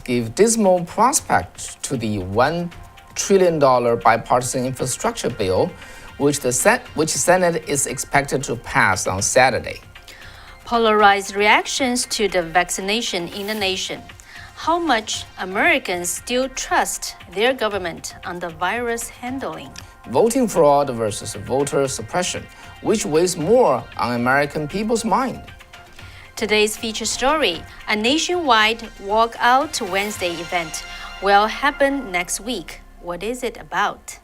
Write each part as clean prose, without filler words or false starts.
give dismal prospect to the $1 trillion bipartisan infrastructure bill, which the Senate is expected to pass on Saturday. Polarized reactions to the vaccination in the nation. How much Americans still trust their government on the virus handling. Voting fraud versus voter suppression. Which weighs more on American people's mind? Today's feature story, a nationwide walkout Wednesday event, will happen next week. What is it about?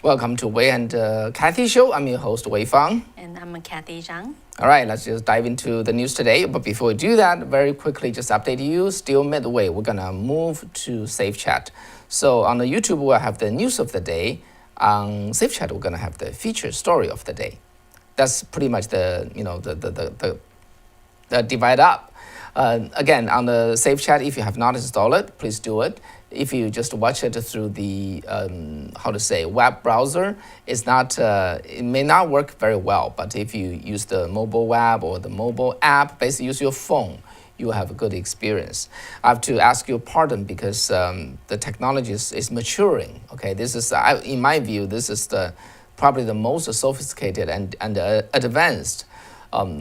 Welcome to Wei and Kathy Show. I'm your host, Wei Fang. And I'm Kathy Zhang. All right, let's just dive into the news today. But before we do that, very quickly, just update you, still midway, we're gonna move to Safe Chat. So on the YouTube, we'll have the news of the day. On Safe Chat, we're gonna have the feature story of the day. That's pretty much the divide up. Again, on the Safe Chat, if you have not installed it, please do it. If you just watch it through the web browser, it's not. It may not work very well. But if you use the mobile web or the mobile app, basically use your phone, you will have a good experience. I have to ask your pardon because the technology is maturing. Okay, this is, in my view, this is probably the most sophisticated and advanced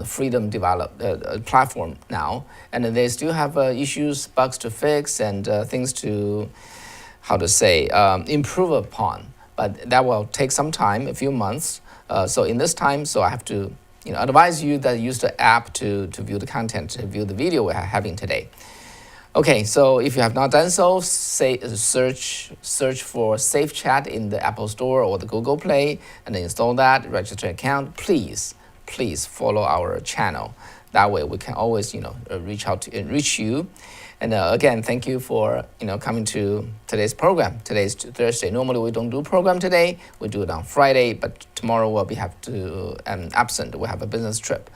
freedom developed platform now, and they still have issues, bugs to fix, and things to improve upon. But that will take some time, a few months. So in this time, I have to advise you that use the app to view the content, to view the video we're having today. Okay, so if you have not done so, search for Safe Chat in the Apple Store or the Google Play, and then install that, register an account. Please follow our channel. That way we can always, reach you. And again, thank you for, coming to today's program. Today's Thursday. Normally we don't do program today. We do it on Friday, but tomorrow we'll have to absent. We have a business trip.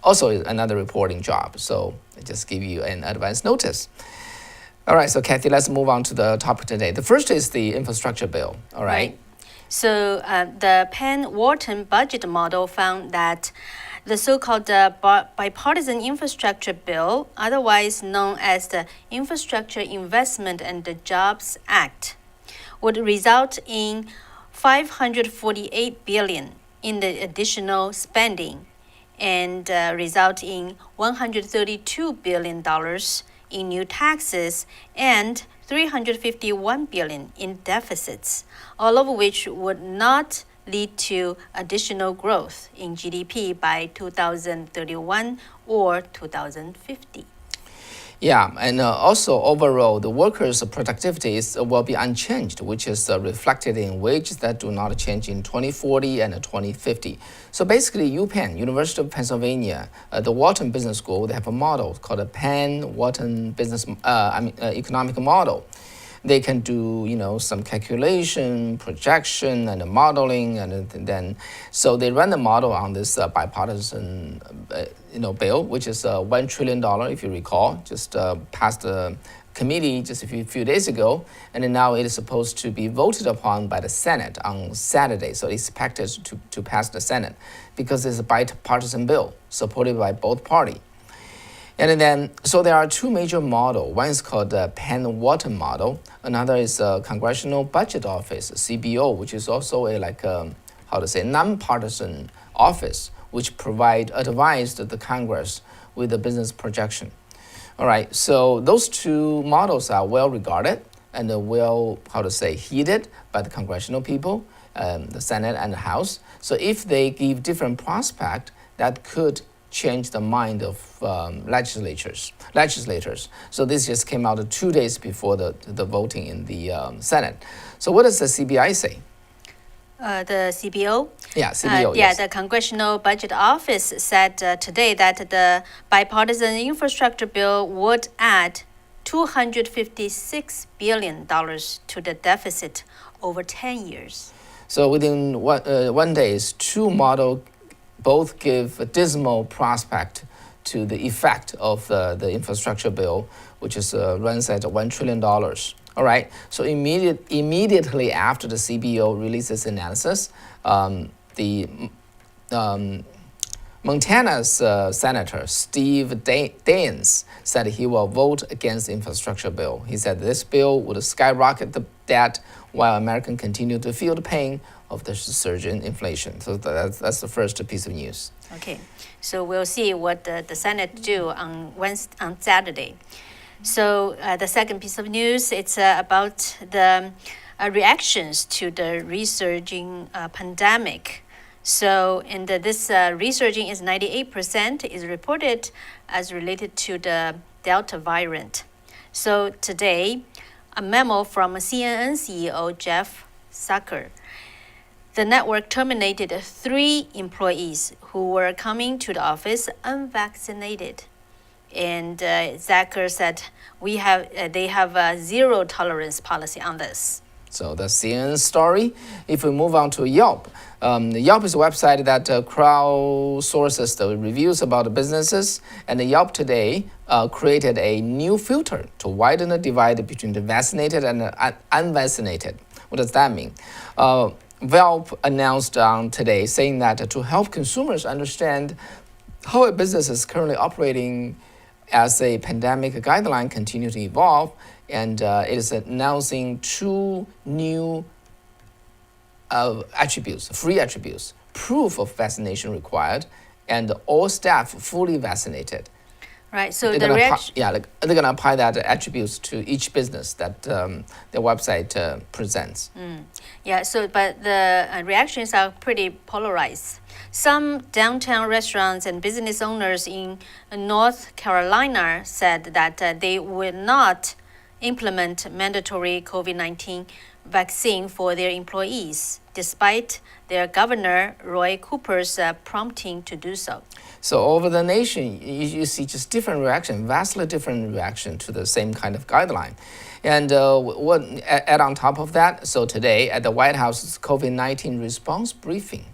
Also another reporting job. So I just give you an advance notice. All right, so Kathy, let's move on to the topic today. The first is the infrastructure bill. All right. So the Penn-Wharton budget model found that the so-called bipartisan infrastructure bill, otherwise known as the Infrastructure Investment and the Jobs Act, would result in $548 billion in the additional spending and result in $132 billion in new taxes and $351 billion in deficits, all of which would not lead to additional growth in GDP by 2031 or 2050. Yeah, and also overall, the workers' productivity will be unchanged, which is reflected in wages that do not change in 2040 and 2050. So basically, UPenn, University of Pennsylvania, the Wharton Business School, they have a model called a Penn-Wharton economic model. They can do, some calculation, projection, and modeling, and then so they run the model on this bipartisan, bill, which is $1 trillion, if you recall, just passed the committee just a few days ago, and then now it is supposed to be voted upon by the Senate on Saturday. So it's expected to pass the Senate because it's a bipartisan bill supported by both parties. And then, so there are two major models. One is called the Penn-Wharton model. Another is Congressional Budget Office, CBO, which is also a nonpartisan office, which provide advice to the Congress with the business projection. All right, so those two models are well regarded and heeded by the congressional people, the Senate and the House. So if they give different prospect, that could change the mind of legislators. So this just came out 2 days before the voting in the Senate. So what does the CBI say? The CBO? Yeah, CBO, yes. Yeah, the Congressional Budget Office said today that the bipartisan infrastructure bill would add $256 billion to the deficit over 10 years. So within 1 day, two models both give a dismal prospect to the effect of the infrastructure bill, which is runs at $1 trillion. All right, so immediately after the CBO releases analysis, the Montana's Senator Steve Daines said he will vote against the infrastructure bill. He said this bill would skyrocket the debt while Americans continue to feel the pain of the surge in inflation. So that's the first piece of news. Okay, so we'll see what the Senate do on Saturday. So the second piece of news, it's about the reactions to the resurging pandemic. So, this resurging is 98% is reported as related to the Delta variant. So today, a memo from CNN CEO Jeff Zucker. The network terminated 3 employees who were coming to the office unvaccinated. And Zucker said they have a zero tolerance policy on this. So the CNN story. If we move on to Yelp, Yelp is a website that crowdsources the reviews about the businesses, and Yelp today created a new filter to widen the divide between the vaccinated and the unvaccinated. What does that mean? Yelp announced today saying that to help consumers understand how a business is currently operating as a pandemic guideline continue to evolve, and it is announcing 2 new free attributes: proof of vaccination required, and all staff fully vaccinated. Right. So the reaction. They're going to apply that attributes to each business that their website presents. Yeah. So, but the reactions are pretty polarized. Some downtown restaurants and business owners in North Carolina said that they will not implement mandatory COVID-19 vaccine for their employees, despite their governor, Roy Cooper's prompting to do so. So over the nation, you see just different reaction, vastly different reaction to the same kind of guideline. And add on top of that, so today at the White House's COVID-19 response briefing,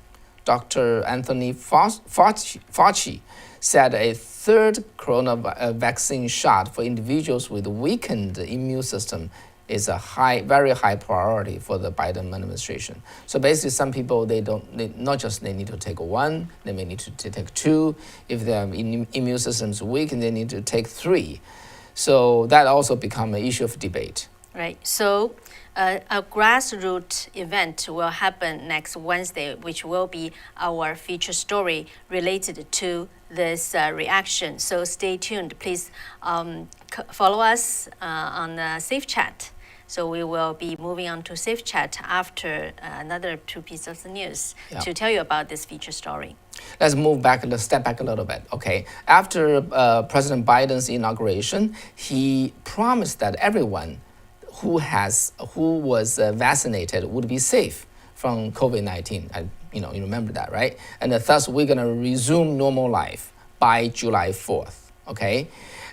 Dr. Anthony Fauci said a 3rd corona vaccine shot for individuals with weakened immune system is a very high priority for the Biden administration. So basically, some people they need to take 1, they may need to take 2. If their immune system is weak, they need to take 3. So that also become an issue of debate. Right. So a grassroots event will happen next Wednesday, which will be our feature story related to this reaction. So stay tuned. Please follow us on Safe Chat. So we will be moving on to Safe Chat after another 2 pieces of news to tell you about this feature story. Let's step back a little bit, okay? After President Biden's inauguration, he promised that everyone who was vaccinated would be safe from COVID-19. You remember that, right? And thus, we're going to resume normal life by July 4th, okay?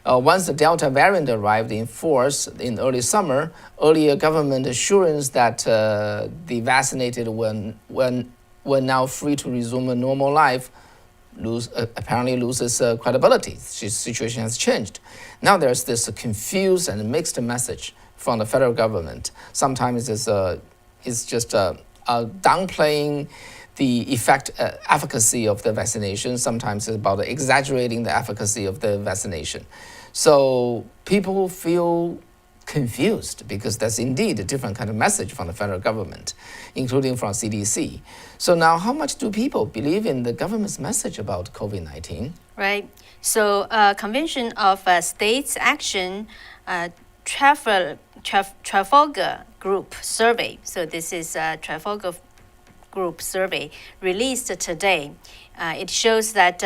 Once the Delta variant arrived in force in early summer, earlier government assurance that the vaccinated were now free to resume a normal life apparently loses credibility. The situation has changed. Now there's this confused and mixed message from the federal government. Sometimes it's just downplaying the efficacy of the vaccination. Sometimes it's about exaggerating the efficacy of the vaccination. So people feel confused because that's indeed a different kind of message from the federal government, including from CDC. So now how much do people believe in the government's message about COVID-19? Right. So Convention of States Action Trafalgar Group survey. So this is a Trafalgar Group survey released today. It shows that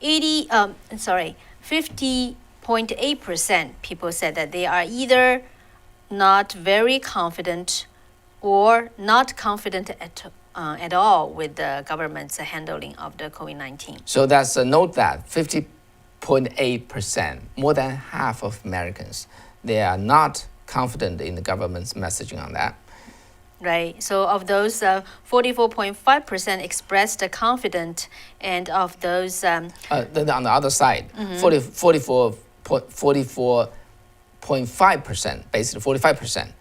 50.8% people said that they are either not very confident or not confident at all with the government's handling of the COVID-19. So that's note that 50.8%, more than half of Americans, they are not confident in the government's messaging on that. Right. So of those, 44.5% expressed confident, and of those... on the other side, 44.5%, basically 45%,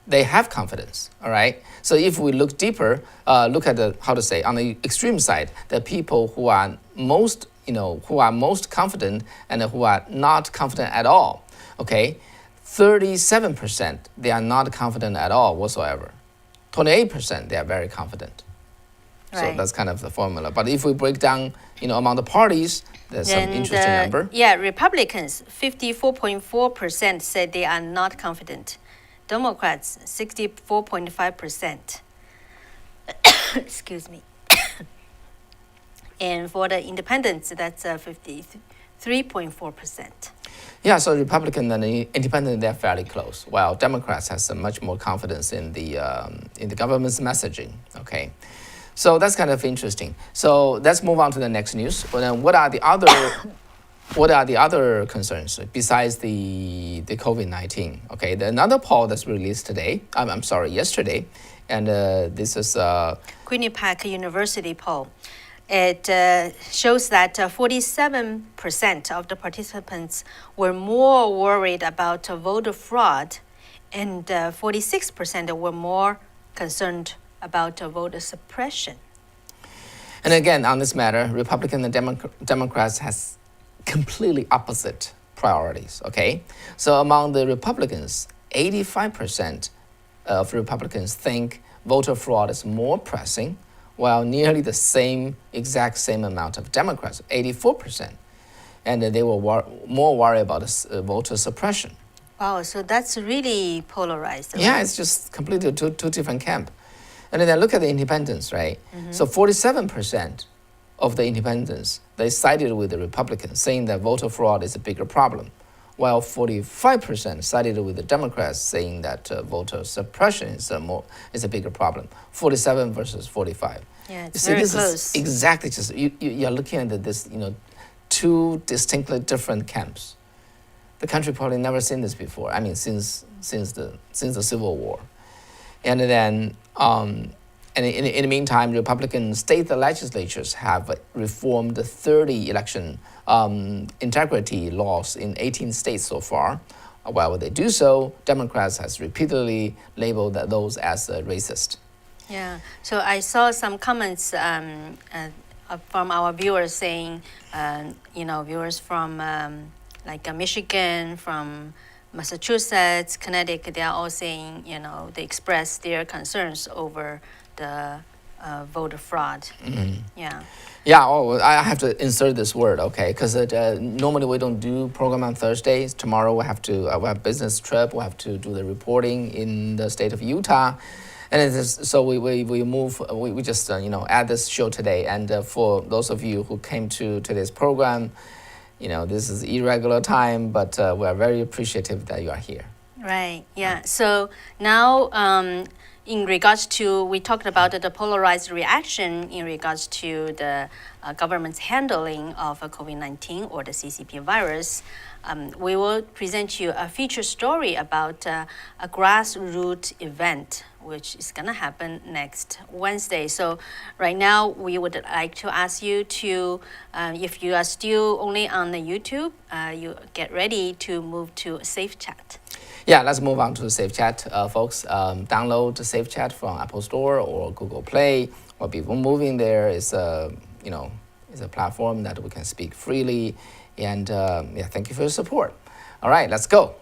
they have confidence. All right. So if we look deeper, look at the on the extreme side, the people who are most confident and who are not confident at all. Okay, 37% they are not confident at all whatsoever. 28% they are very confident. Right. So that's kind of the formula. But if we break down, among the parties, there's some interesting number. Yeah, Republicans 54.4% said they are not confident. Democrats 64.5%. Excuse me. And for the independents, that's 53.4%. Yeah, so Republican and Independent, they're fairly close, while Democrats has much more confidence in the government's messaging. Okay, so that's kind of interesting. So let's move on to the next news. But then, what are the other concerns besides the COVID-19? Okay, another poll that's released today. Yesterday, and this is Quinnipiac University poll. It shows that 47% of the participants were more worried about voter fraud, and 46% were more concerned about voter suppression. And again, on this matter, Republicans and Democrats has completely opposite priorities. Okay, so among the Republicans, 85% of Republicans think voter fraud is more pressing, while nearly the exact same amount of Democrats, 84%, and they were more worried about voter suppression. Wow, so that's really polarized. Right? Yeah, it's just completely two different camps. And then look at the independents, right? Mm-hmm. So 47% of the independents, they sided with the Republicans, saying that voter fraud is a bigger problem, while 45% sided with the Democrats, saying that voter suppression is a bigger problem. 47 versus 45. Yeah, it's very close. Is exactly just you're looking at this, two distinctly different camps. The country probably never seen this before. I mean, since the Civil War, and then and in the meantime, Republican state legislatures have reformed 30 election integrity laws in 18 states so far. While they do so, Democrats has repeatedly labeled those as racist. Yeah, so I saw some comments from our viewers saying, viewers from like Michigan, from Massachusetts, Connecticut, they are all saying, they express their concerns over the voter fraud. Mm-hmm. Yeah. Yeah, I have to insert this word, okay? Because normally we don't do program on Thursdays. Tomorrow we have a business trip. We have to do the reporting in the state of Utah, and so we just add this show today. And for those of you who came to today's program, this is irregular time, but we are very appreciative that you are here. Right. Yeah. So now, in regards to, we talked about the polarized reaction in regards to the government's handling of COVID-19 or the CCP virus. We will present you a feature story about a grassroots event, which is going to happen next Wednesday. So right now, we would like to ask you to, if you are still only on the YouTube, you get ready to move to Safe Chat. Yeah, let's move on to Safe Chat, folks. Download Safe Chat from Apple Store or Google Play. What people moving there is a platform that we can speak freely. And thank you for your support. All right, let's go.